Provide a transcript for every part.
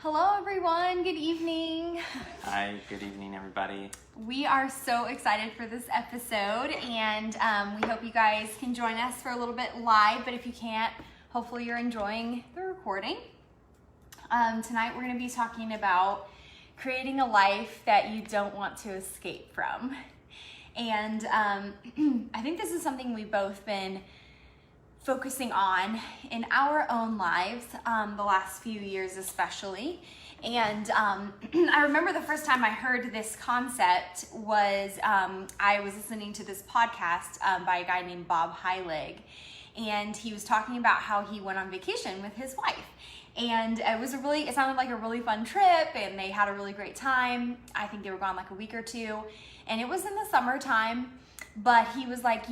Hello, everyone. Good evening. Hi, good evening, everybody. We are so excited for this episode, and we hope you guys can join us for a little bit live, but if you can't, hopefully you're enjoying the recording. Tonight we're going to be talking about creating a life that you don't want to escape from. And I think this is something we've both been focusing on in our own lives, the last few years especially. And I remember the first time I heard this concept was I was listening to this podcast by a guy named Bob Heilig, and he was talking about how he went on vacation with his wife. And it sounded like a really fun trip, and they had a really great time. I think they were gone like a week or two, and it was in the summertime. But he was like,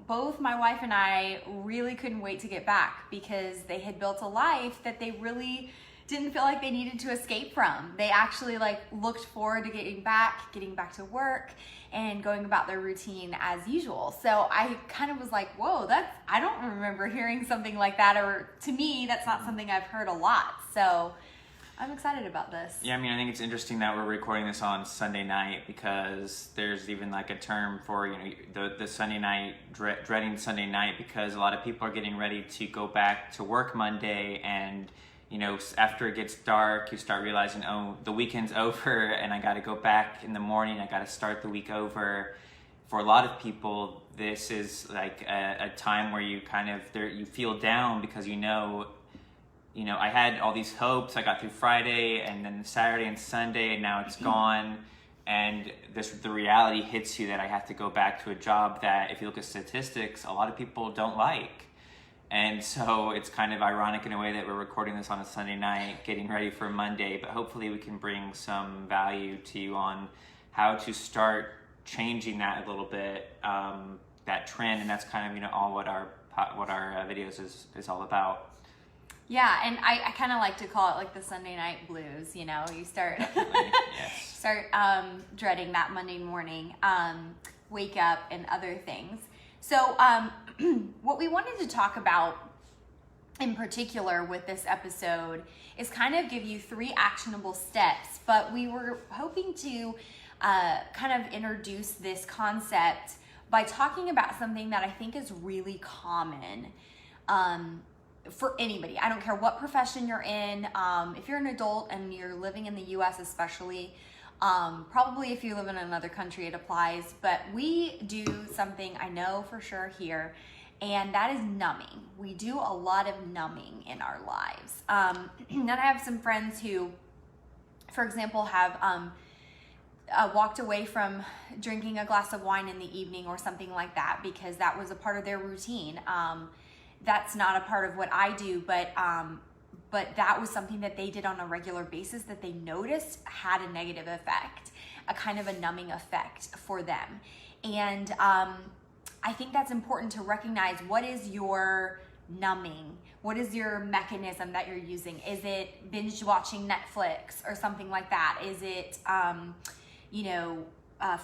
both my wife and I really couldn't wait to get back because they had built a life that they really didn't feel like they needed to escape from. They actually looked forward to getting back to work and going about their routine as usual. So I kind of was like, whoa, I don't remember hearing something like that, or to me, that's not something I've heard a lot. So I'm excited about this. Yeah, I think it's interesting that we're recording this on Sunday night because there's even a term for, the Sunday night, dreading Sunday night, because a lot of people are getting ready to go back to work Monday, and, after it gets dark, you start realizing, oh, the weekend's over and I got to go back in the morning. I got to start the week over. For a lot of people, this is a time where you you feel down because I had all these hopes. I got through Friday and then Saturday and Sunday, and now it's gone. And the reality hits you that I have to go back to a job that, if you look at statistics, a lot of people don't like. And so it's kind of ironic in a way that we're recording this on a Sunday night, getting ready for Monday, but hopefully we can bring some value to you on how to start changing that a little bit, that trend. And that's kind of, all what our videos is all about. Yeah, and I kind of like to call it the Sunday night blues. You start Yes. start dreading that Monday morning wake up and other things. So what we wanted to talk about in particular with this episode is kind of give you 3 actionable steps, but we were hoping to kind of introduce this concept by talking about something that I think is really common for anybody. I don't care what profession you're in. If you're an adult and you're living in the US especially, probably if you live in another country it applies, but we do something I know for sure here, and that is numbing. We do a lot of numbing in our lives. And I have some friends who, for example, have walked away from drinking a glass of wine in the evening or something like that because that was a part of their routine. That's not a part of what I do, but that was something that they did on a regular basis that they noticed had a negative effect, a kind of a numbing effect for them. And I think that's important to recognize. What is your numbing? What is your mechanism that you're using? Is it binge watching Netflix or something like that? Is it,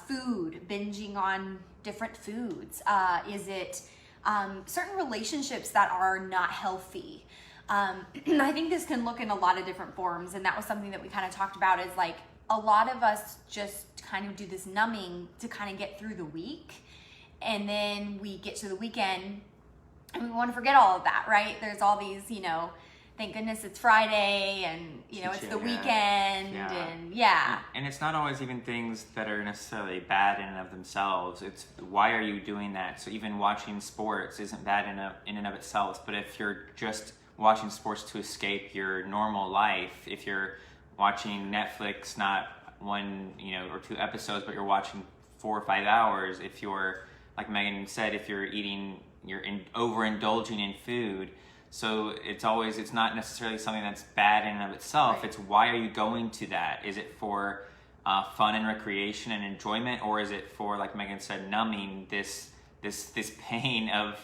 food, binging on different foods? Is it certain relationships that are not healthy? I think this can look in a lot of different forms, and that was something that we kind of talked about, is a lot of us just kind of do this numbing to kind of get through the week, and then we get to the weekend and we want to forget all of that, right? There's all these, thank goodness it's Friday, and it's the weekend. And it's not always even things that are necessarily bad in and of themselves. It's why are you doing that? So even watching sports isn't bad in and of itself, but if you're just watching sports to escape your normal life, if you're watching Netflix, not 1 or 2 episodes, but you're watching 4 or 5 hours, if you're, like Megan said, if you're overindulging in food. So it's not necessarily something that's bad in and of itself. Right. It's why are you going to that? Is it for fun and recreation and enjoyment, or is it for, like Megan said, numbing this pain of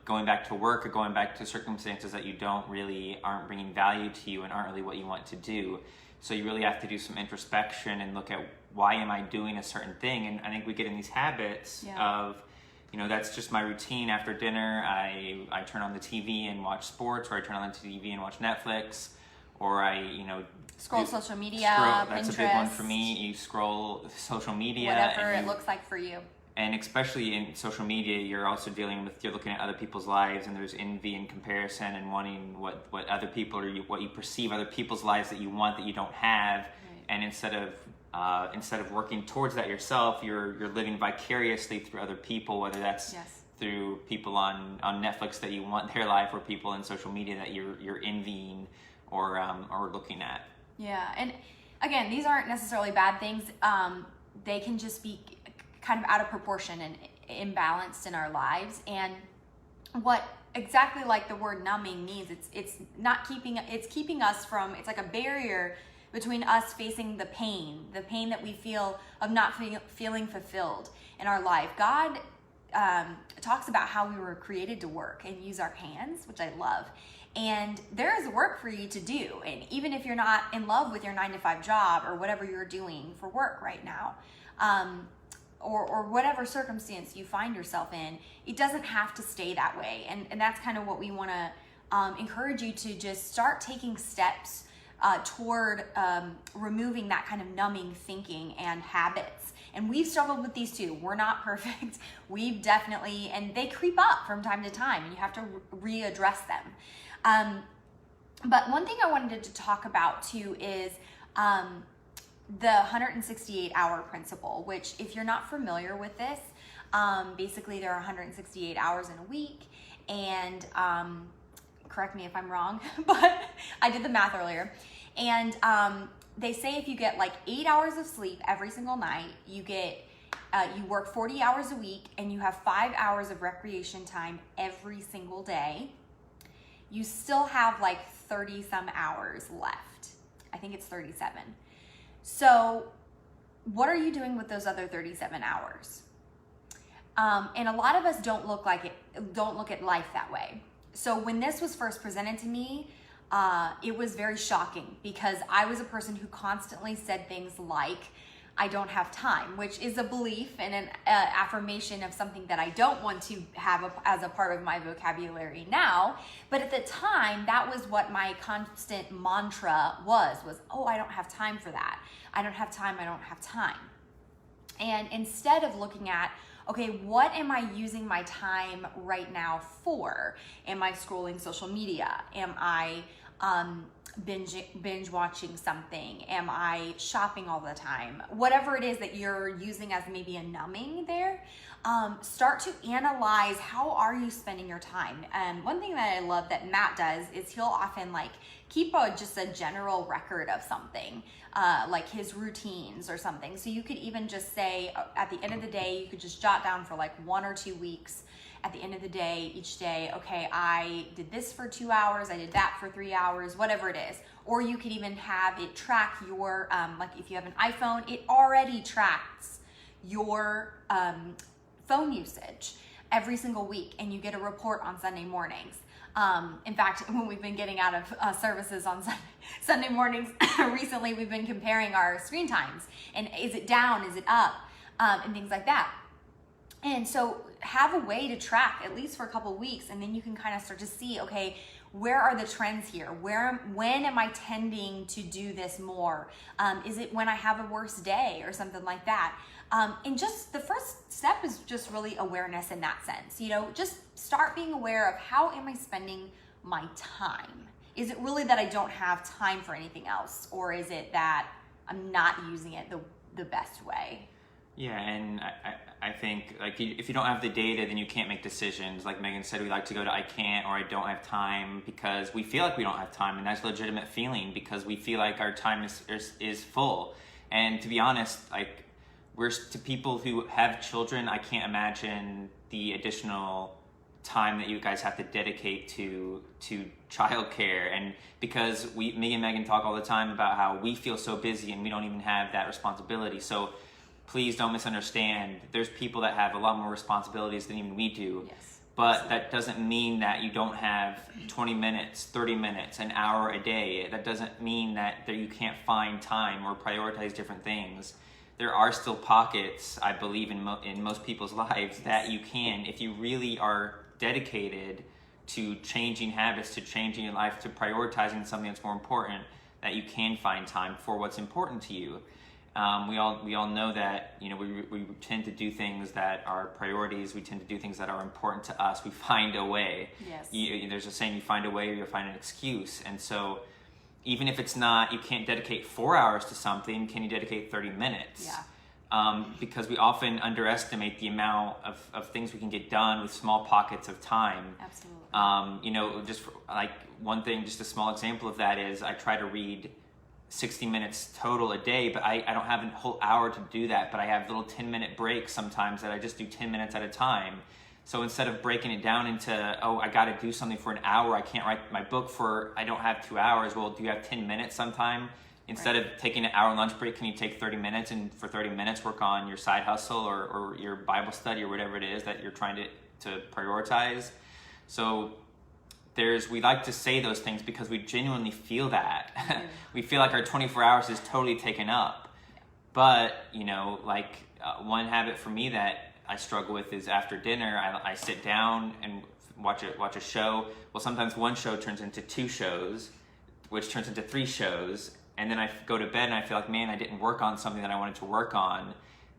going back to work or going back to circumstances that aren't bringing value to you and aren't really what you want to do? So you really have to do some introspection and look at, why am I doing a certain thing? And I think we get in these habits of, that's just my routine. After dinner, I turn on the TV and watch sports, or I turn on the TV and watch Netflix, or I, Scroll social media, that's Pinterest, a big one for me. You scroll social media. whatever it looks like for you. And especially in social media, you're also you're looking at other people's lives, and there's envy and comparison and wanting what other people what you perceive other people's lives that you want that you don't have. Right. And instead of working towards that yourself, you're living vicariously through other people, whether that's through people on Netflix that you want their life, or people in social media that you're envying or looking at. Yeah, and again, these aren't necessarily bad things. They can just be kind of out of proportion and imbalanced in our lives. And what exactly like the word numbing means, it's keeping us from, it's like a barrier between us facing the pain that we feel of not feeling fulfilled in our life. God talks about how we were created to work and use our hands, which I love. And there is work for you to do. And even if you're not in love with your 9-to-5 job or whatever you're doing for work right now, or whatever circumstance you find yourself in, it doesn't have to stay that way. And that's kind of what we want to encourage you to just start taking steps toward removing that kind of numbing thinking and habits. And we've struggled with these too. We're not perfect. We've definitely, and they creep up from time to time, and you have to readdress them. But one thing I wanted to talk about too is the 168-hour principle, which if you're not familiar with this, basically there are 168 hours in a week, and correct me if I'm wrong, but I did the math earlier, and they say if you get like 8 hours of sleep every single night, you work 40 hours a week, and you have 5 hours of recreation time every single day, you still have like 30 some hours left. I think it's 37. So what are you doing with those other 37 hours? And a lot of us don't look at life that way. So when this was first presented to me, it was very shocking, because I was a person who constantly said things like, I don't have time, which is a belief and an affirmation of something that I don't want to have as a part of my vocabulary now. But at the time, that was what my constant mantra was, oh, I don't have time for that. I don't have time, I don't have time. And instead of looking at, okay, what am I using my time right now for? Am I scrolling social media? Am I binge watching something? Am I shopping all the time? Whatever it is that you're using as maybe a numbing there, start to analyze, how are you spending your time? One thing that I love that Matt does is he'll often keep just a general record of something, like his routines or something. So you could even just say at the end of the day, you could just jot down for 1 or 2 weeks at the end of the day, each day, okay, I did this for 2 hours, I did that for 3 hours, whatever it is. Or you could even have it track your, if you have an iPhone, it already tracks your phone usage every single week, and you get a report on Sunday mornings. In fact, when we've been getting out of services on Sunday mornings recently, we've been comparing our screen times, and is it down, is it up, and things like that. And so have a way to track at least for a couple weeks, and then you can kind of start to see, okay, where are the trends here? When am I tending to do this more? Is it when I have a worse day or something like that? And just the first step is just really awareness in that sense. Just start being aware of, how am I spending my time? Is it really that I don't have time for anything else? Or is it that I'm not using it the best way? Yeah, and I think if you don't have the data, then you can't make decisions. Like Megan said, we like to go to I can't or I don't have time because we feel like we don't have time, and that's a legitimate feeling because we feel like our time is full. And to be honest, to people who have children, I can't imagine the additional time that you guys have to dedicate to childcare. And because me and Megan talk all the time about how we feel so busy and we don't even have that responsibility. So please don't misunderstand. There's people that have a lot more responsibilities than even we do. Yes. But that doesn't mean that you don't have 20 minutes, 30 minutes, an hour a day. That doesn't mean that you can't find time or prioritize different things. There are still pockets, I believe, in most people's lives that you can, if you really are dedicated to changing habits, to changing your life, to prioritizing something that's more important, that you can find time for what's important to you. We all know that, you know, we tend to do things that are priorities. We tend to do things that are important to us. We find a way. Yes. There's a saying, you find a way or you'll find an excuse. And so even if it's not, you can't dedicate 4 hours to something, can you dedicate 30 minutes? Yeah. Because we often underestimate the amount of things we can get done with small pockets of time. Absolutely. You know, just for, like one thing, just a small example of that is I try to read 60 minutes total a day, but I don't have a whole hour to do that, but I have little 10-minute breaks sometimes that I just do 10 minutes at a time. So instead of breaking it down into, oh, I got to do something for an hour, I can't write my book for, I don't have 2 hours. Well, do you have 10 minutes sometime? Instead of taking an hour lunch break, can you take 30 minutes and for 30 minutes work on your side hustle or your Bible study or whatever it is that you're trying to prioritize? So we like to say those things because we genuinely feel that. Mm-hmm. We feel like our 24 hours is totally taken up. But, you know, like one habit for me that I struggle with is after dinner, I sit down and watch a show. Well, sometimes one show turns into 2 shows, which turns into 3 shows. And then I go to bed and I feel like, man, I didn't work on something that I wanted to work on.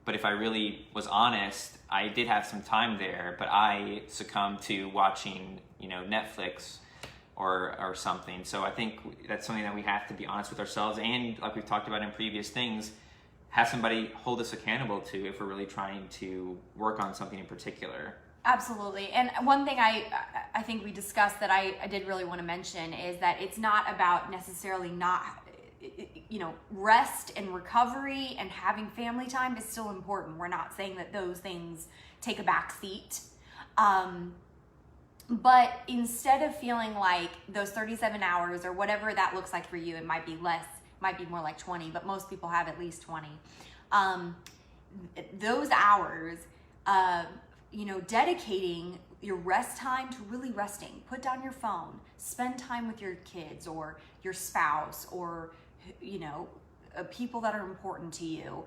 But if I really was honest, I did have some time there, but I succumbed to watching, you know, Netflix or something. So I think that's something that we have to be honest with ourselves, and like we've talked about in previous things, have somebody hold us accountable to if we're really trying to work on something in particular. Absolutely. And one thing I think we discussed that I did really want to mention is that it's not about necessarily not, you know, rest and recovery and having family time is still important. We're not saying that those things take a back seat. But instead of feeling like those 37 hours or whatever that looks like for you, it might be less, might be more like 20, but most people have at least 20. Those hours, you know, dedicating your rest time to really resting. Put down your phone, spend time with your kids or your spouse or, you know, people that are important to you.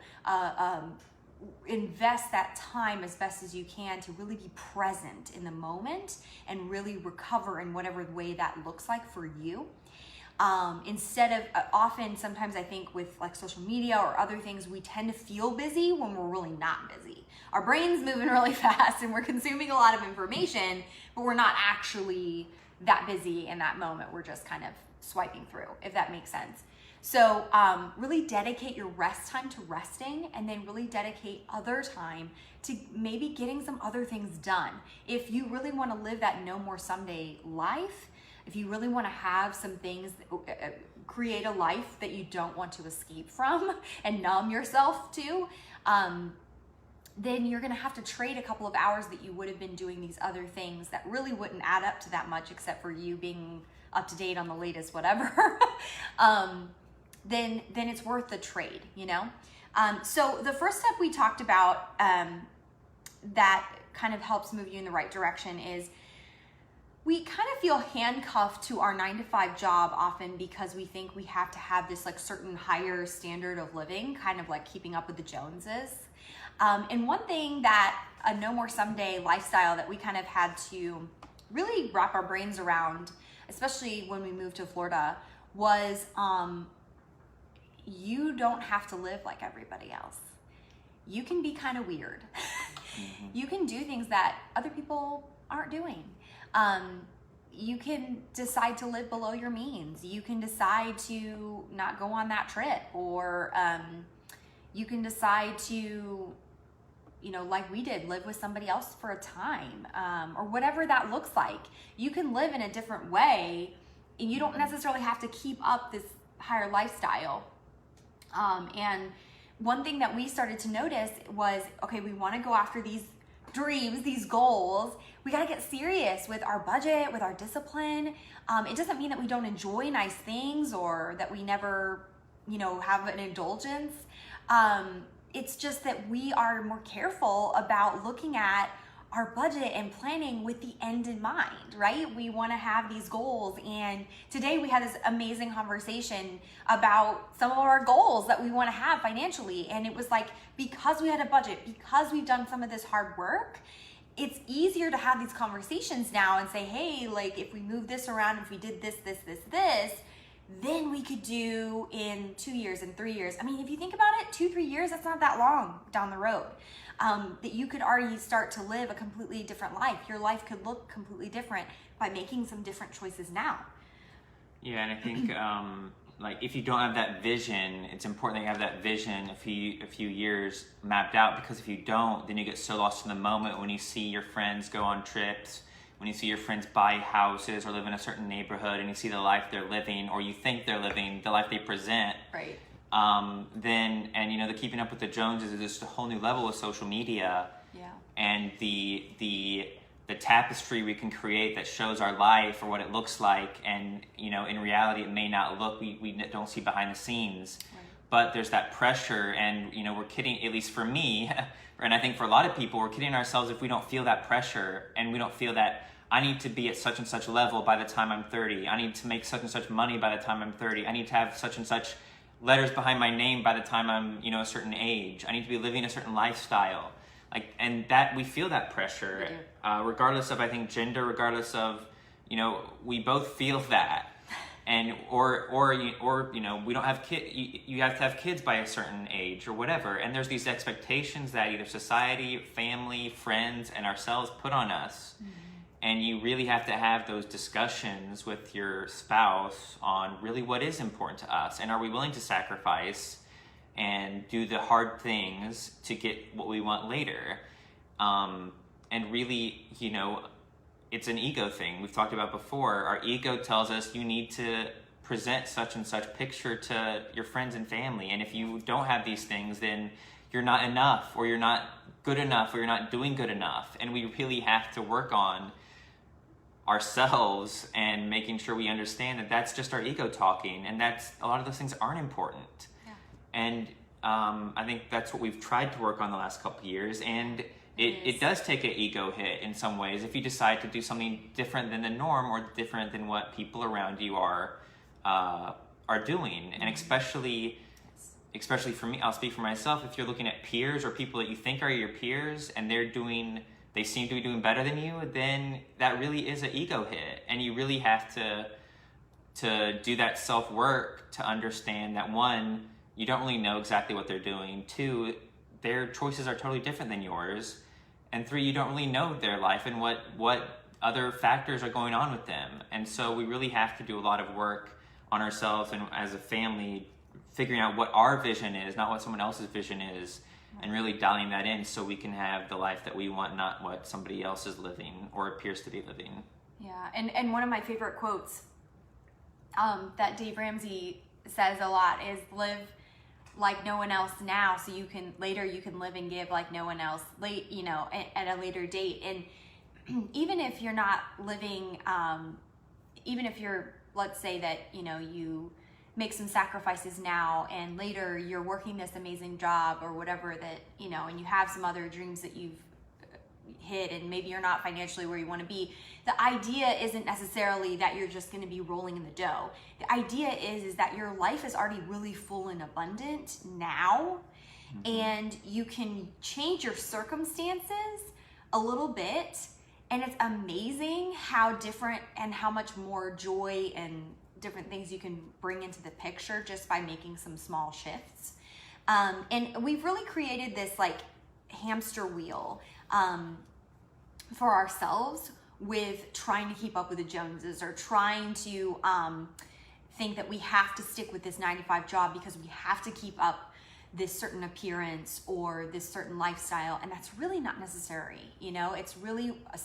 Invest that time as best as you can to really be present in the moment and really recover in whatever way that looks like for you. Instead of often, sometimes I think with like social media or other things, we tend to feel busy when we're really not busy. Our brain's moving really fast and we're consuming a lot of information, but we're not actually that busy in that moment. We're just kind of swiping through, if that makes sense. So really dedicate your rest time to resting, and then really dedicate other time to maybe getting some other things done. If you really want to live that no more someday life, if you really want to have some things, create a life that you don't want to escape from and numb yourself to, then you're going to have to trade a couple of hours that you would have been doing these other things that really wouldn't add up to that much except for you being up to date on the latest whatever. Then it's worth the trade, you know? So the first step we talked about that kind of helps move you in the right direction is we kind of feel handcuffed to our 9-to-5 job often because we think we have to have this like certain higher standard of living, kind of like keeping up with the Joneses. And one thing that a no more someday lifestyle that we kind of had to really wrap our brains around, especially when we moved to Florida, was you don't have to live like everybody else. You can be kind of weird. Mm-hmm. You can do things that other people aren't doing. You can decide to live below your means. You can decide to not go on that trip, or you can decide to, you know, like we did, live with somebody else for a time, or whatever that looks like. You can live in a different way, and you don't necessarily have to keep up this higher lifestyle. And one thing that we started to notice was, okay, we want to go after these dreams, these goals. We got to get serious with our budget, with our discipline. It doesn't mean that we don't enjoy nice things or that we never, you know, have an indulgence. It's just that we are more careful about looking at our budget and planning with the end in mind, right? We want to have these goals. And today we had this amazing conversation about some of our goals that we want to have financially. And it was like, because we had a budget, because we've done some of this hard work, it's easier to have these conversations now and say, hey, like if we move this around, if we did this, than we could do in 2 years and 3 years. I mean, if you think about it, 2-3 years, that's not that long down the road. That you could already start to live a completely different life. Your life could look completely different by making some different choices now. Yeah, and I think like if you don't have that vision, it's important that you have that vision a few years mapped out, because if you don't, then you get so lost in the moment when you see your friends go on trips, when you see your friends buy houses or live in a certain neighborhood, and you see the life they're living, or you think they're living, the life they present. Right. Then, and you know, the keeping up with the Joneses is just a whole new level of social media. Yeah. And the tapestry we can create that shows our life or what it looks like, and you know, in reality it may not look, we don't see behind the scenes. Right. But there's that pressure, and you know, we're kidding, at least for me, and I think for a lot of people, we're kidding ourselves if we don't feel that pressure, and we don't feel that I need to be at such and such level by the time I'm 30. I need to make such and such money by the time I'm 30. I need to have such and such letters behind my name by the time I'm, you know, a certain age. I need to be living a certain lifestyle. Like, and that we feel that pressure, regardless of, I think, gender, regardless of, you know, we both feel that. And or you know, we don't have you have to have kids by a certain age or whatever, and there's these expectations that either society, family, friends, and ourselves put on us. Mm-hmm. And you really have to have those discussions with your spouse on really what is important to us, and are we willing to sacrifice and do the hard things to get what we want later. And really, you know, it's an ego thing we've talked about before. Our ego tells us you need to present such and such picture to your friends and family, and if you don't have these things, then you're not enough, or you're not good enough, or you're not doing good enough. And we really have to work on ourselves and making sure we understand that that's just our ego talking, and that's, a lot of those things aren't important. Yeah. And I think that's what we've tried to work on the last couple of years, and it does take an ego hit in some ways if you decide to do something different than the norm, or different than what people around you are doing. Mm-hmm. And especially for me, I'll speak for myself, if you're looking at peers or people that you think are your peers, and they seem to be doing better than you, then that really is an ego hit. And you really have to do that self-work to understand that, one, you don't really know exactly what they're doing. Two, their choices are totally different than yours. And three, you don't really know their life and what other factors are going on with them. And so we really have to do a lot of work on ourselves, and as a family, figuring out what our vision is, not what someone else's vision is. And really dialing that in so we can have the life that we want, not what somebody else is living or appears to be living. Yeah, and one of my favorite quotes that Dave Ramsey says a lot is, live like no one else now, so you can live and give like no one else at a later date. And even if you're not living, even if you're, let's say that, you know, you make some sacrifices now and later you're working this amazing job or whatever, that, you know, and you have some other dreams that you've hit, and maybe you're not financially where you want to be. The idea isn't necessarily that you're just going to be rolling in the dough. The idea is that your life is already really full and abundant now. Mm-hmm. And you can change your circumstances a little bit, and it's amazing how different and how much more joy and different things you can bring into the picture just by making some small shifts. And we've really created this like hamster wheel for ourselves with trying to keep up with the Joneses, or trying to think that we have to stick with this 9-to-5 job because we have to keep up this certain appearance or this certain lifestyle. And that's really not necessary. You know, it's really a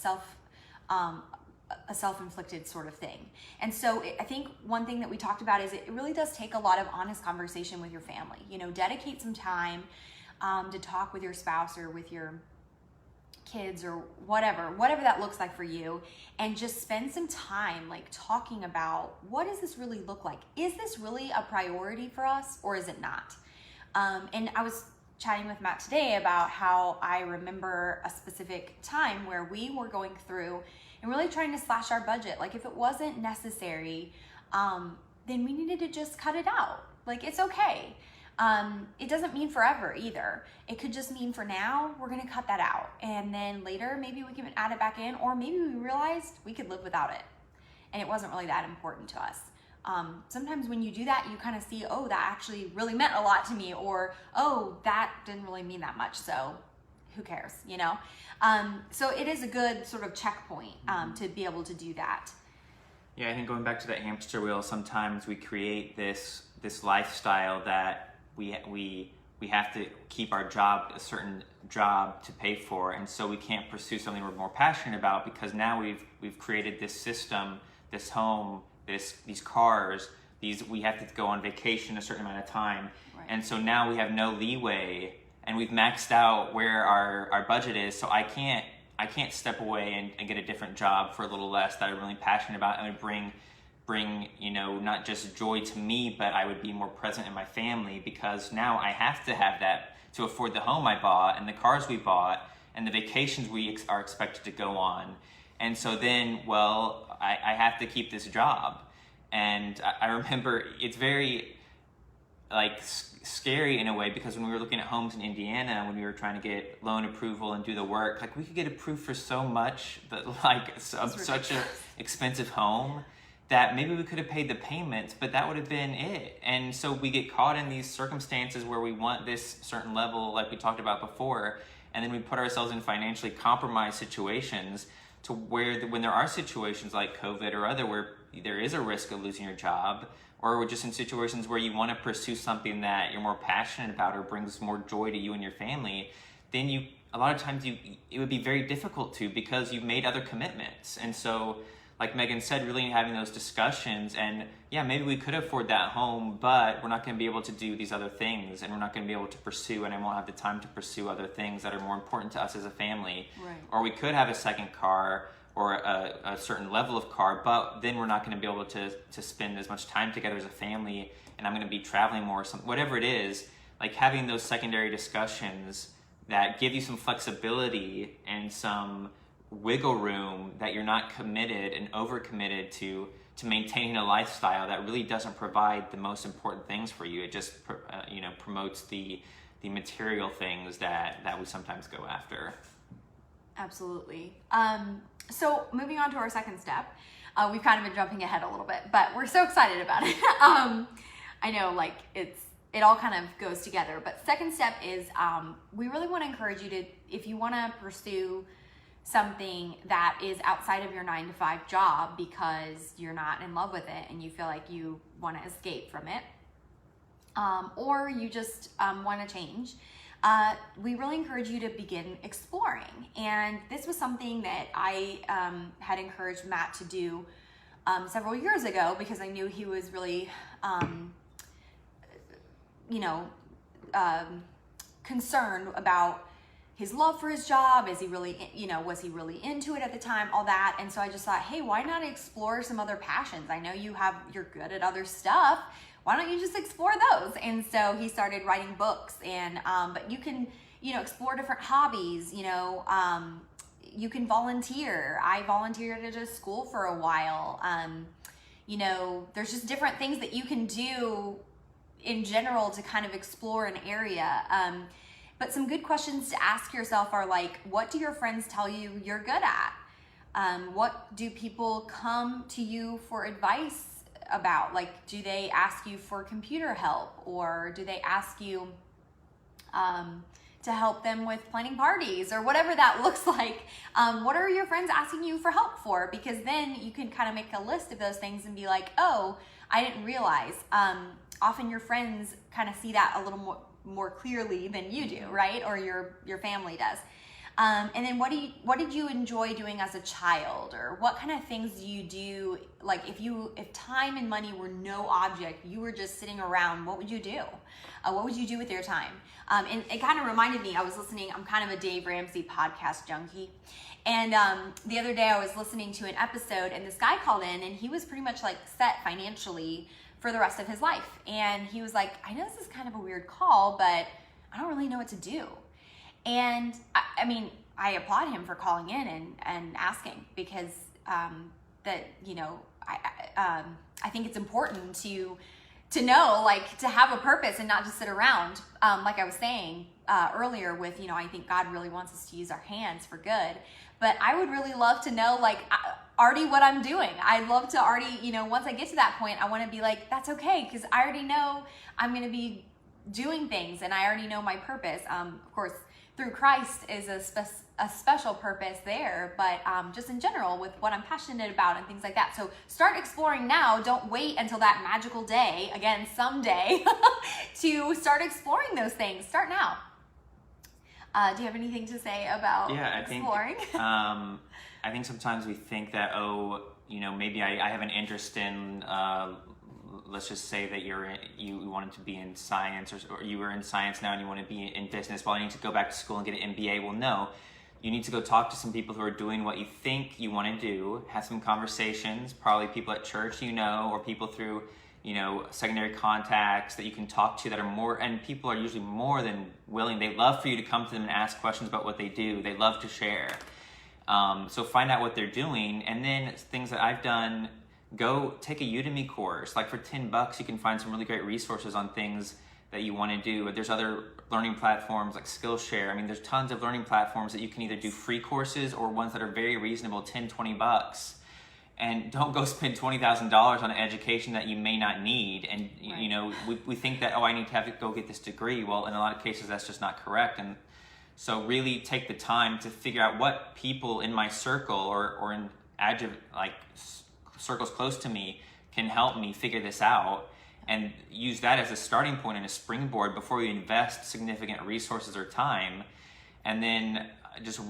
self-inflicted sort of thing. And so I think one thing that we talked about is it really does take a lot of honest conversation with your family. You know, dedicate some time to talk with your spouse or with your kids or whatever that looks like for you, and just spend some time like talking about, what does this really look like? Is this really a priority for us, or is it not? And I was chatting with Matt today about how I remember a specific time where we were going through and really trying to slash our budget. Like, if it wasn't necessary, then we needed to just cut it out. Like, it's okay. It doesn't mean forever either. It could just mean for now, we're gonna cut that out. And then later, maybe we can add it back in, or maybe we realized we could live without it and it wasn't really that important to us. sometimes when you do that, you kind of see, oh, that actually really meant a lot to me, or, oh, that didn't really mean that much, so who cares, you know? So it is a good sort of checkpoint to be able to do that. Yeah, I think going back to that hamster wheel, sometimes we create this lifestyle that we have to keep our job, a certain job to pay for, and so we can't pursue something we're more passionate about, because now we've created this system, this home, these cars, we have to go on vacation a certain amount of time, Right. and so now we have no leeway, and we've maxed out where our budget is. So I can't step away and get a different job for a little less that I'm really passionate about, and would bring not just joy to me, but I would be more present in my family, because now I have to have that to afford the home I bought and the cars we bought and the vacations we are expected to go on. And so then, I have to keep this job. And I remember it's very scary in a way, because when we were looking at homes in Indiana, when we were trying to get loan approval and do the work, we could get approved for so much, but such an expensive home, that maybe we could have paid the payments, but that would have been it. And so we get caught in these circumstances where we want this certain level, like we talked about before, and then we put ourselves in financially compromised situations, to where when there are situations like COVID or other, where there is a risk of losing your job, or we're just in situations where you want to pursue something that you're more passionate about or brings more joy to you and your family, then a lot of times it would be very difficult to, because you've made other commitments. And so, like Megan said, really having those discussions, and yeah, maybe we could afford that home, but we're not going to be able to do these other things, and we're not going to be able to pursue, and I won't have the time to pursue other things that are more important to us as a family. Right. Or we could have a second car, or a certain level of car, but then we're not going to be able to spend as much time together as a family, and I'm going to be traveling more, whatever it is. Like having those secondary discussions that give you some flexibility and some wiggle room, that you're not committed and overcommitted to maintaining a lifestyle that really doesn't provide the most important things for you. It just promotes the material things that we sometimes go after. Absolutely. So moving on to our second step, we've kind of been jumping ahead a little bit, but we're so excited about it. I know, it all kind of goes together, but second step is we really want to encourage you to, if you want to pursue something that is outside of your 9-to-5 job because you're not in love with it and you feel like you want to escape from it, or you just want to change, we really encourage you to begin exploring. And this was something that I had encouraged Matt to do several years ago, because I knew he was really concerned about his love for his job. Is he really, was he really into it at the time, all that. And so I just thought, hey, why not explore some other passions? I know you're good at other stuff. Why don't you just explore those? And so he started writing books, and but you can, explore different hobbies. You can volunteer. I volunteered at a school for a while. There's just different things that you can do in general to kind of explore an area. But some good questions to ask yourself are what do your friends tell you you're good at? What do people come to you for advice about? Do they ask you for computer help, or do they ask you to help them with planning parties, or whatever that looks like? What are your friends asking you for help for? Because then you can kind of make a list of those things and be like, oh, I didn't realize. Often your friends kind of see that a little more clearly than you do, right? Or your family does. And then what did you enjoy doing as a child, or what kind of things do you do? If time and money were no object, you were just sitting around, what would you do? What would you do with your time? And it kind of reminded me, I was listening, I'm kind of a Dave Ramsey podcast junkie. And the other day I was listening to an episode, and this guy called in, and he was pretty much set financially for the rest of his life. And he was like, I know this is kind of a weird call, but I don't really know what to do. And I applaud him for calling in and asking, because I think it's important to know, to have a purpose and not just sit around. Like I was saying earlier with, I think God really wants us to use our hands for good. but I would really love to know like already what I'm doing. I'd love to already, once I get to that point, I want to be like, that's okay, because I already know I'm going to be doing things and I already know my purpose. Of course, through Christ is a special purpose there, but just in general with what I'm passionate about and things like that. So start exploring now. Don't wait until that magical day, again, someday, to start exploring those things. Start now. Do you have anything to say about exploring? I think sometimes we think that, maybe I have an interest in, let's just say that you wanted to be in science, or you were in science now and you want to be in business. Well, I need to go back to school and get an MBA. Well, no, you need to go talk to some people who are doing what you think you want to do, have some conversations, probably people at church, or people through, secondary contacts that you can talk to that are more, and people are usually more than willing. They love for you to come to them and ask questions about what they do. They love to share. So find out what they're doing, and then things that I've done, go take a Udemy course. Like for $10, you can find some really great resources on things that you want to do. There's other learning platforms like Skillshare. I mean, there's tons of learning platforms that you can either do free courses or ones that are very reasonable, $10, $20. And don't go spend $20,000 on an education that you may not need. And, we think that, I need to go get this degree. Well, in a lot of cases, that's just not correct. And so really take the time to figure out what people in my circle or in circles close to me can help me figure this out, and use that as a starting point and a springboard before you invest significant resources or time. And then just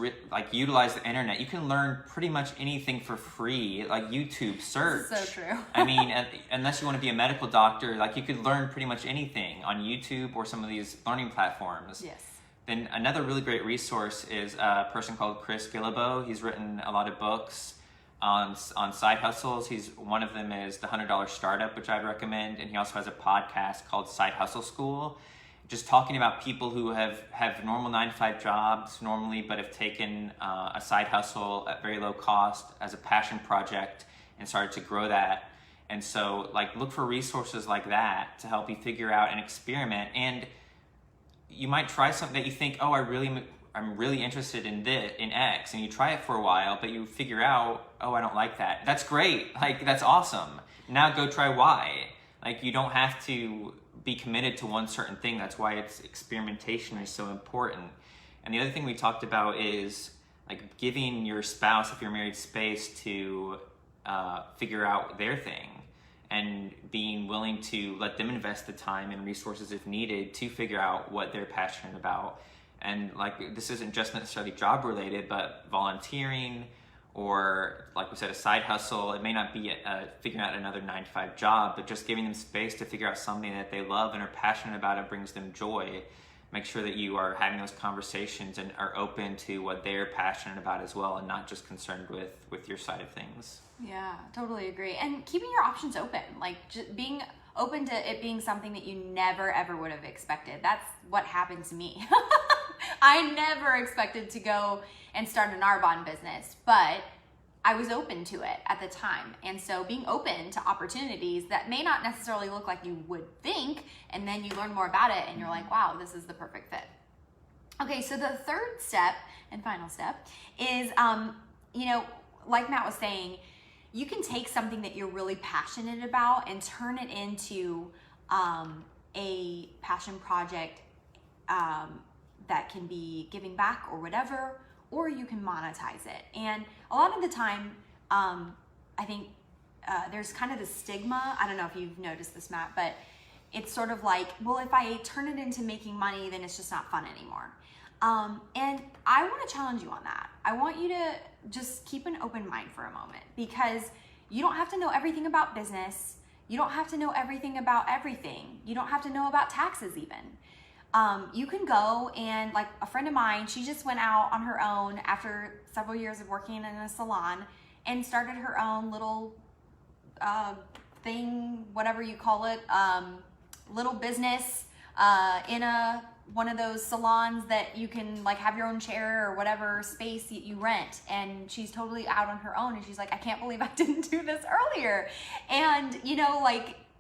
utilize the internet. You can learn pretty much anything for free, like YouTube search. So true. I mean, unless you want to be a medical doctor, you could learn pretty much anything on YouTube or some of these learning platforms. Yes. Then another really great resource is a person called Chris Guillebeau. He's written a lot of books on side hustles. One of them is the $100 Startup, which I'd recommend, and he also has a podcast called Side Hustle School, just talking about people who have normal 9-to-5 jobs normally, but have taken a side hustle at very low cost as a passion project and started to grow that. And so look for resources like that to help you figure out and experiment. And you might try something that you think, I'm really interested in X, and you try it for a while, but you figure out, I don't like that. That's great. That's awesome. Now go try Y. You don't have to be committed to one certain thing. That's why experimentation is so important. And the other thing we talked about is giving your spouse, if you're married, space to figure out their thing, and being willing to let them invest the time and resources if needed to figure out what they're passionate about. And this isn't just necessarily job related, but volunteering, or like we said, a side hustle. It may not be figuring out another 9-to-5 job, but just giving them space to figure out something that they love and are passionate about and brings them joy. Make sure that you are having those conversations and are open to what they're passionate about as well, and not just concerned with your side of things. Yeah, totally agree. And keeping your options open, just being open to it being something that you never ever would have expected. That's what happened to me. I never expected to go and start an Arbonne business, but I was open to it at the time. And so being open to opportunities that may not necessarily look like you would think, and then you learn more about it and you're like, wow, this is the perfect fit. Okay, so the third step and final step is, like Matt was saying, you can take something that you're really passionate about and turn it into a passion project that can be giving back or whatever, or you can monetize it. And a lot of the time, I think there's kind of the stigma. I don't know if you've noticed this, Matt, but it's sort of like, well, if I turn it into making money, then it's just not fun anymore. And I want to challenge you on that. I want you to just keep an open mind for a moment, because you don't have to know everything about business. You don't have to know everything about everything. You don't have to know about taxes even. You can go and, like a friend of mine, she just went out on her own after several years of working in a salon and started her own little thing, whatever you call it, little business in one of those salons that you can have your own chair or whatever space you rent. And she's totally out on her own. And she's like, I can't believe I didn't do this earlier. And,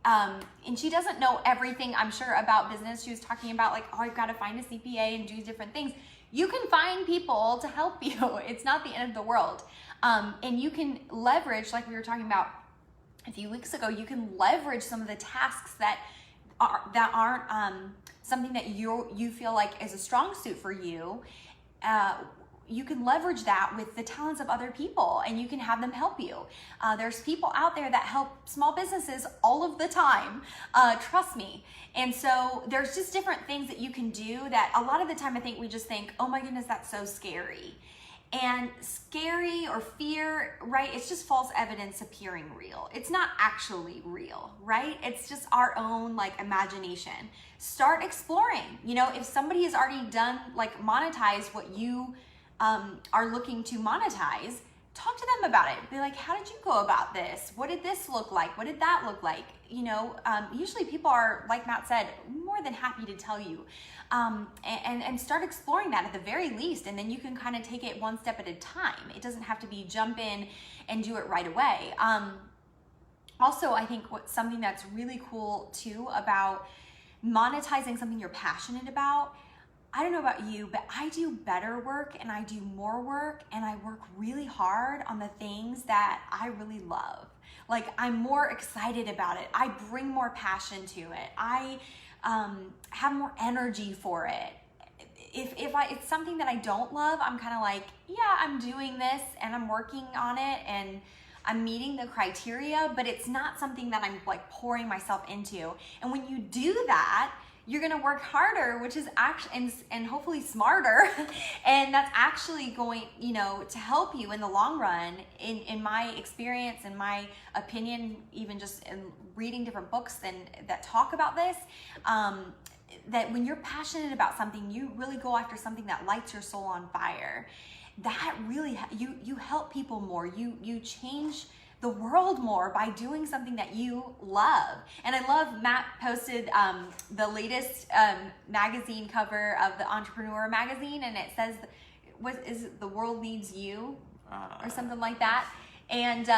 and she doesn't know everything, I'm sure, about business. She was talking about I've got to find a CPA and do different things. you can find people to help you. It's not the end of the world. And you can leverage, like we were talking about a few weeks ago, you can leverage some of the tasks that aren't something that you feel like is a strong suit for you. You can leverage that with the talents of other people, and you can have them help you. There's people out there that help small businesses all of the time, trust me. And so there's just different things that you can do that a lot of the time I think we just think, oh my goodness, that's so scary. And scary or fear, right? It's just false evidence appearing real. It's not actually real, right? It's just our own like imagination. Start exploring. You know, if somebody has already done like monetize what you are looking to monetize, talk to them about it. Be like, how did you go about this? What did this look like? What did that look like? You know, usually people are, like Matt said, more than happy to tell you. And start exploring that at the very least, and then you can kind of take it one step at a time. It doesn't have to be jump in and do it right away. Also, I think something that's really cool too about monetizing something you're passionate about, I don't know about you, but I do better work and I do more work and I work really hard on the things that I really love. Like, I'm more excited about it. I bring more passion to it. I have more energy for it. If it's something that I don't love, I'm kind of like, yeah, I'm doing this and I'm working on it and I'm meeting the criteria, but it's not something that I'm like pouring myself into. And when you do that, you're gonna work harder, which is actually, and hopefully smarter, and that's actually going, you know, to help you in the long run. In my experience, in my opinion, even just in reading different books that talk about this, that when you're passionate about something, you really go after something that lights your soul on fire. That really, you help people more. You change the world more by doing something that you love. And I love, Matt posted the latest magazine cover of the Entrepreneur magazine, and it says, what is it, the world needs you, or something like that. And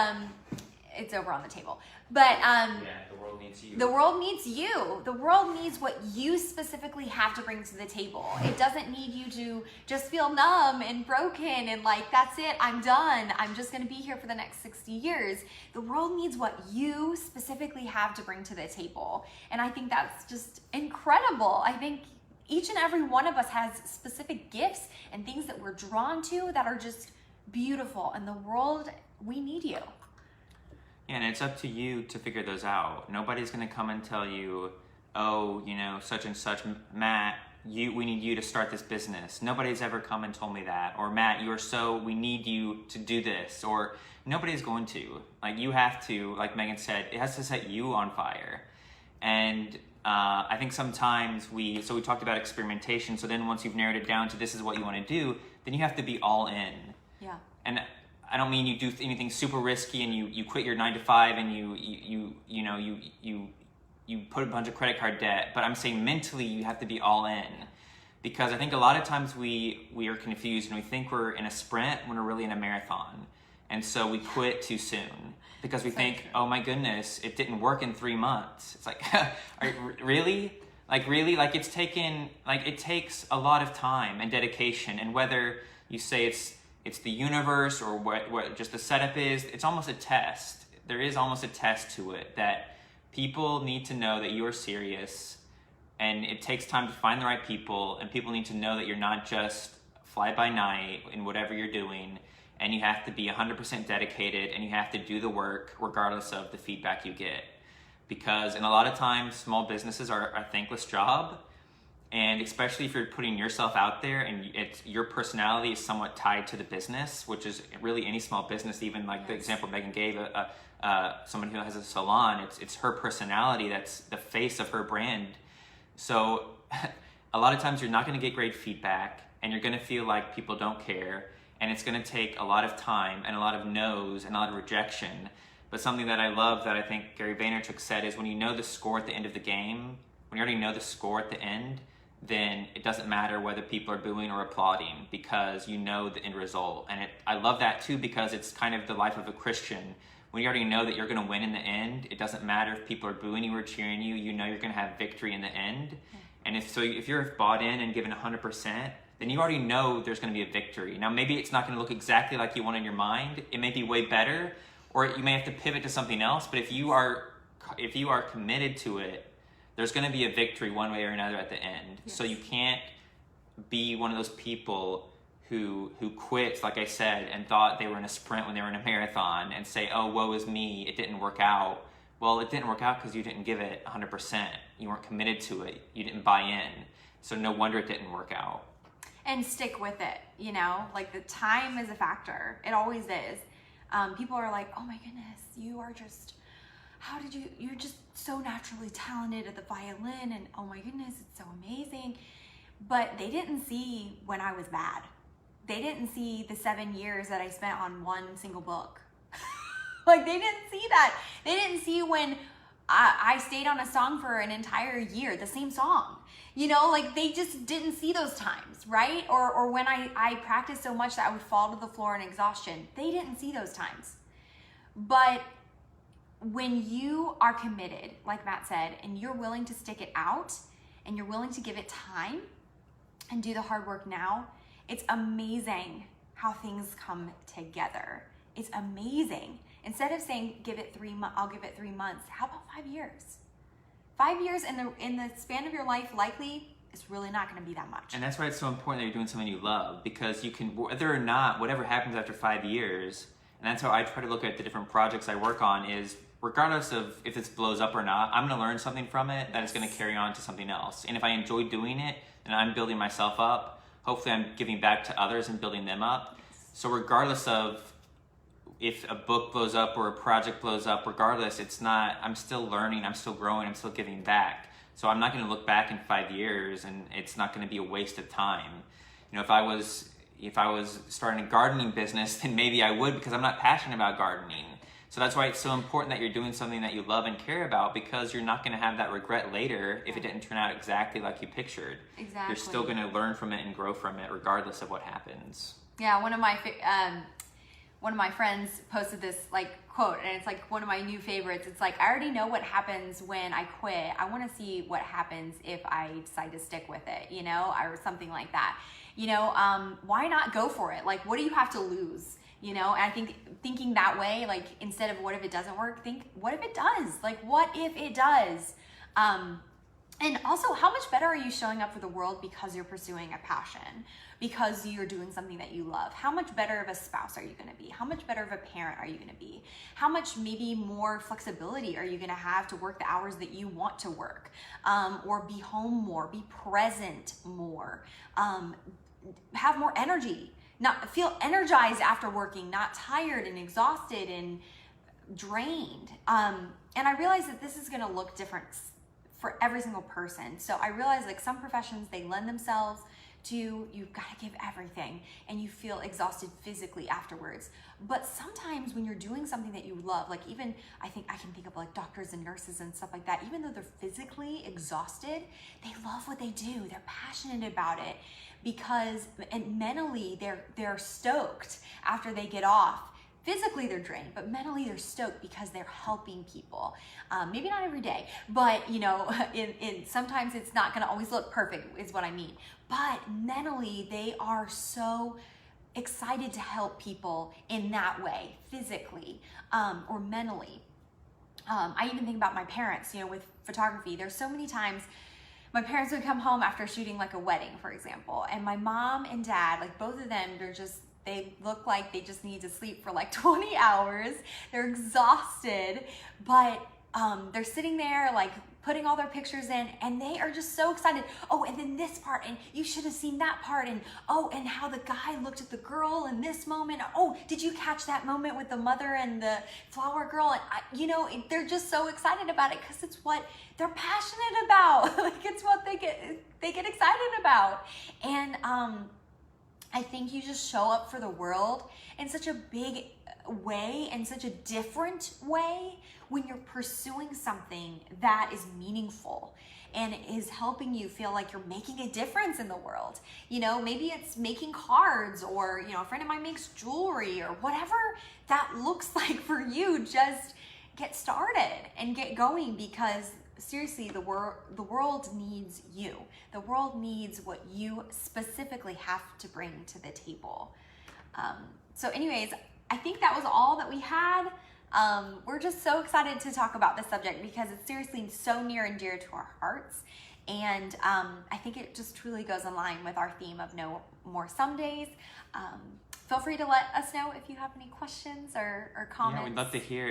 it's over on the table. But yeah, the world needs you. The world needs you. The world needs what you specifically have to bring to the table. It doesn't need you to just feel numb and broken and like, that's it, I'm done. I'm just gonna be here for the next 60 years. The world needs what you specifically have to bring to the table. And I think that's just incredible. I think each and every one of us has specific gifts and things that we're drawn to that are just beautiful. And the world, we need you. Yeah, and it's up to you to figure those out. Nobody's going to come and tell you, oh, you know, such and such, Matt, we need you to start this business. Nobody's ever come and told me that. Or Matt, we need you to do this. Or nobody's going to. Like, you have to, like Megan said, it has to set you on fire. And I think sometimes we talked about experimentation. So then once you've narrowed it down to this is what you want to do, then you have to be all in. Yeah. And I don't mean you do anything super risky and you quit your 9 to 5 and you put a bunch of credit card debt, but I'm saying mentally you have to be all in, because I think a lot of times we are confused and we think we're in a sprint when we're really in a marathon, and so we quit too soon because we think, oh my goodness, it didn't work in 3 months. It's like, really? Like it takes a lot of time and dedication, and whether you say it's the universe or what just the setup is, it's almost a test. There is almost a test to it that people need to know that you are serious, and it takes time to find the right people, and people need to know that you're not just fly by night in whatever you're doing, and you have to be 100% dedicated, and you have to do the work regardless of the feedback you get. Because in a lot of times, small businesses are a thankless job. And especially if you're putting yourself out there and your personality is somewhat tied to the business, which is really any small business, even like the example Megan gave, someone who has a salon, it's her personality that's the face of her brand. So a lot of times you're not going to get great feedback, and you're going to feel like people don't care, and it's going to take a lot of time and a lot of no's and a lot of rejection. But something that I love that I think Gary Vaynerchuk said is when you know the score at the end of the game, when you already know the score at the end, then it doesn't matter whether people are booing or applauding, because you know the end result. And I love that too, because it's kind of the life of a Christian. When you already know that you're going to win in the end, it doesn't matter if people are booing you or cheering you. You know you're going to have victory in the end. And if you're bought in and given 100%, then you already know there's going to be a victory. Now, maybe it's not going to look exactly like you want in your mind. It may be way better, or you may have to pivot to something else. But if you are committed to it, there's going to be a victory one way or another at the end. Yes. So you can't be one of those people who quit, like I said, and thought they were in a sprint when they were in a marathon and say, oh, woe is me, it didn't work out. Well, it didn't work out because you didn't give it 100%. You weren't committed to it. You didn't buy in. So no wonder it didn't work out. And stick with it, you know? Like, the time is a factor. It always is. People are like, oh my goodness, you're just so naturally talented at the violin, and oh my goodness, it's so amazing. But they didn't see when I was bad. They didn't see the 7 years that I spent on one single book. Like, they didn't see that. They didn't see when I stayed on a song for an entire year, the same song. You know, like, they just didn't see those times, right? Or when I practiced so much that I would fall to the floor in exhaustion. They didn't see those times. But when you are committed, like Matt said, and you're willing to stick it out, and you're willing to give it time and do the hard work now, it's amazing how things come together. It's amazing. Instead of saying, I'll give it 3 months, how about 5 years? 5 years in the span of your life, likely, it's really not going to be that much. And that's why it's so important that you're doing something you love, because you can, whether or not, whatever happens after 5 years, and that's how I try to look at the different projects I work on, is regardless of if this blows up or not, I'm going to learn something from it that is going to carry on to something else. And if I enjoy doing it and I'm building myself up, hopefully I'm giving back to others and building them up. So regardless of if a book blows up or a project blows up, regardless, I'm still learning, I'm still growing, I'm still giving back. So I'm not going to look back in 5 years and it's not going to be a waste of time. You know, if I was starting a gardening business, then maybe I would, because I'm not passionate about gardening. So that's why it's so important that you're doing something that you love and care about, because you're not going to have that regret later if it didn't turn out exactly like you pictured. Exactly. You're still going to learn from it and grow from it regardless of what happens. Yeah, one of my friends posted this like quote, and it's like one of my new favorites. It's like, I already know what happens when I quit. I want to see what happens if I decide to stick with it, you know, or something like that. You know, why not go for it? Like, what do you have to lose? You know, and I think thinking that way, like, instead of what if it doesn't work, think, what if it does? Like, what if it does? And also, how much better are you showing up for the world because you're pursuing a passion, because you're doing something that you love? How much better of a spouse are you going to be? How much better of a parent are you going to be? How much maybe more flexibility are you going to have to work the hours that you want to work, or be home more, be present more, have more energy? Not feel energized after working, not tired and exhausted and drained. And I realize that this is going to look different for every single person. So I realize, like, some professions, they lend themselves to you've got to give everything and you feel exhausted physically afterwards. But sometimes when you're doing something that you love, like, even I can think of like doctors and nurses and stuff like that, even though they're physically exhausted, they love what they do. They're passionate about it, because and mentally they're stoked after they get off. Physically they're drained, but mentally they're stoked because they're helping people. Maybe not every day, but you know, in sometimes it's not going to always look perfect, is what I mean. But mentally they are so excited to help people in that way, physically or mentally. I even think about my parents, you know, with photography. There's so many times my parents would come home after shooting like a wedding, for example, and my mom and dad, like both of them, they look like they just need to sleep for like 20 hours. They're exhausted, but they're sitting there like putting all their pictures in, and they are just so excited. Oh, and then this part, and you should have seen that part, and oh, and how the guy looked at the girl in this moment. Oh, did you catch that moment with the mother and the flower girl? And you know, they're just so excited about it because it's what they're passionate about. Like, it's what they get excited about. And I think you just show up for the world in such a big way, in such a different way, when you're pursuing something that is meaningful and is helping you feel like you're making a difference in the world. You know, maybe it's making cards, or, you know, a friend of mine makes jewelry, or whatever that looks like for you. Just get started and get going, because seriously, the world needs you. The world needs what you specifically have to bring to the table. So anyways, I think that was all that we had. We're just so excited to talk about this subject because it's seriously so near and dear to our hearts. And I think it just truly goes in line with our theme of No More Some Days. Feel free to let us know if you have any questions or comments. Yeah, we'd love to hear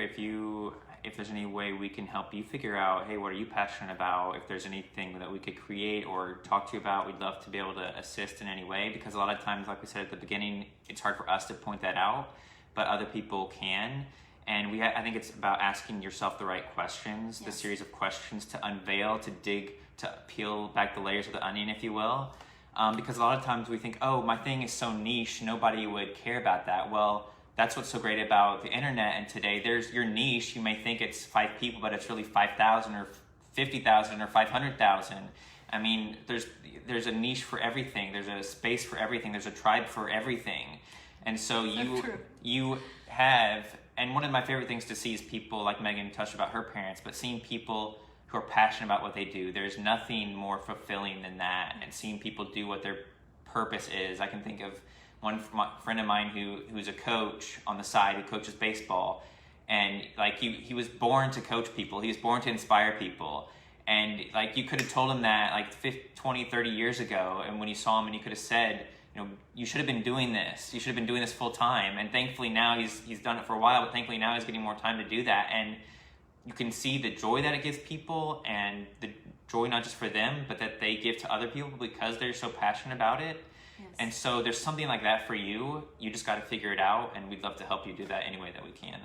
if there's any way we can help you figure out, hey, what are you passionate about? If there's anything that we could create or talk to you about, we'd love to be able to assist in any way, because a lot of times, like we said at the beginning, it's hard for us to point that out, but other people can. And I think it's about asking yourself the right questions, the series of questions to unveil, to dig, to peel back the layers of the onion, if you will. Because a lot of times we think, oh, my thing is so niche, nobody would care about that. Well, that's what's so great about the internet. And today, there's your niche. You may think it's 5 people, but it's really 5,000 or 50,000 or 500,000. I mean, there's a niche for everything. There's a space for everything. There's a tribe for everything. And so you have, and one of my favorite things to see is people, like Megan touched about her parents, but seeing people who are passionate about what they do. There's nothing more fulfilling than that. And seeing people do what their purpose is. I can think of one friend of mine who's a coach on the side, who coaches baseball. And like he was born to coach people. He was born to inspire people. And like you could have told him that like 20, 30 years ago. And when you saw him, and you could have said, you know, you should have been doing this. You should have been doing this full time. And thankfully now he's done it for a while, but thankfully now he's getting more time to do that. And you can see the joy that it gives people, and the joy not just for them, but that they give to other people because they're so passionate about it. Yes. And so there's something like that for you. You just got to figure it out, and we'd love to help you do that any way that we can.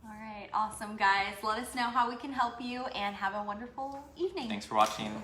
All right, awesome, guys. Let us know how we can help you, and have a wonderful evening. Thanks for watching.